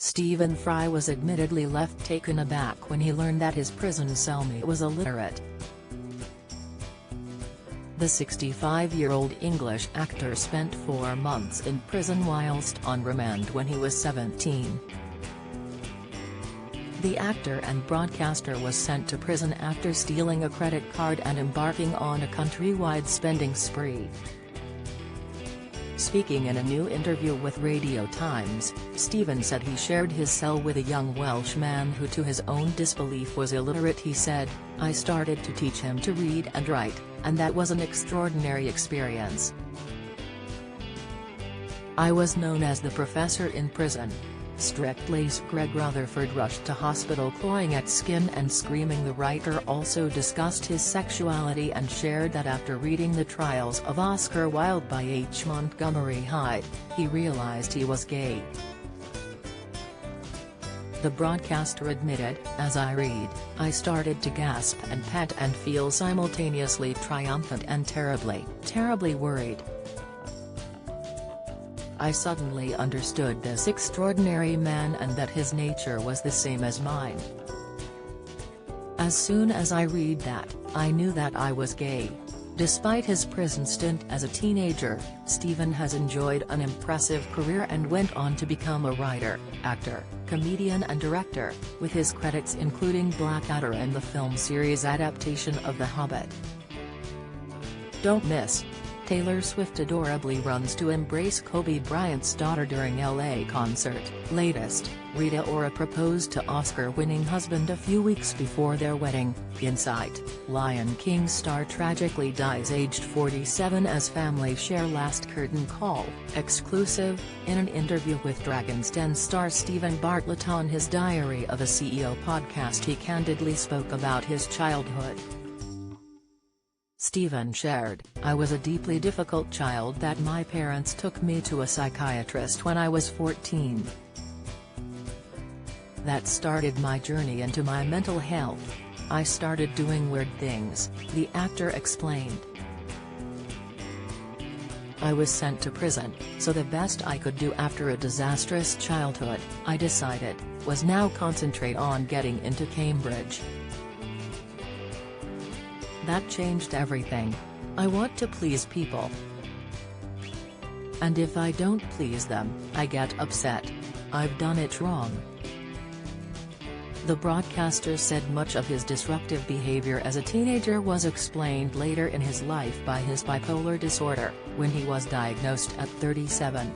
Stephen Fry was admittedly left taken aback when he learned that his prison cellmate was illiterate. The 65-year-old English actor spent 4 months in prison whilst on remand when he was 17. The actor and broadcaster was sent to prison after stealing a credit card and embarking on a countrywide spending spree. Speaking in a new interview with Radio Times, Stephen said he shared his cell with a young Welsh man who, to his own disbelief, was illiterate. He said, "I started to teach him to read and write, and that was an extraordinary experience. I was known as the professor in prison." Strictly's Greg Rutherford rushed to hospital clawing at skin and screaming. The writer also discussed his sexuality and shared that after reading The Trials of Oscar Wilde by H. Montgomery Hyde, he realized he was gay. The broadcaster admitted, "As I read, I started to gasp and pant and feel simultaneously triumphant and terribly worried. I suddenly understood this extraordinary man and that his nature was the same as mine. As soon as I read that, I knew that I was gay." Despite his prison stint as a teenager, Stephen has enjoyed an impressive career and went on to become a writer, actor, comedian and director, with his credits including Blackadder and the film series adaptation of The Hobbit. Don't miss: Taylor Swift adorably runs to embrace Kobe Bryant's daughter during LA concert. Latest: Rita Ora proposed to Oscar-winning husband a few weeks before their wedding. Insight: Lion King star tragically dies aged 47 as family share last curtain call. Exclusive: in an interview with Dragon's Den star Stephen Bartlett on his Diary of a CEO podcast, he candidly spoke about his childhood. Stephen shared, "I was a deeply difficult child that my parents took me to a psychiatrist when I was 14. That started my journey into my mental health. I started doing weird things," the actor explained. "I was sent to prison, so the best I could do after a disastrous childhood, I decided, was now concentrate on getting into Cambridge. That changed everything. I want to please people. And if I don't please them, I get upset. I've done it wrong." The broadcaster said much of his disruptive behavior as a teenager was explained later in his life by his bipolar disorder, when he was diagnosed at 37.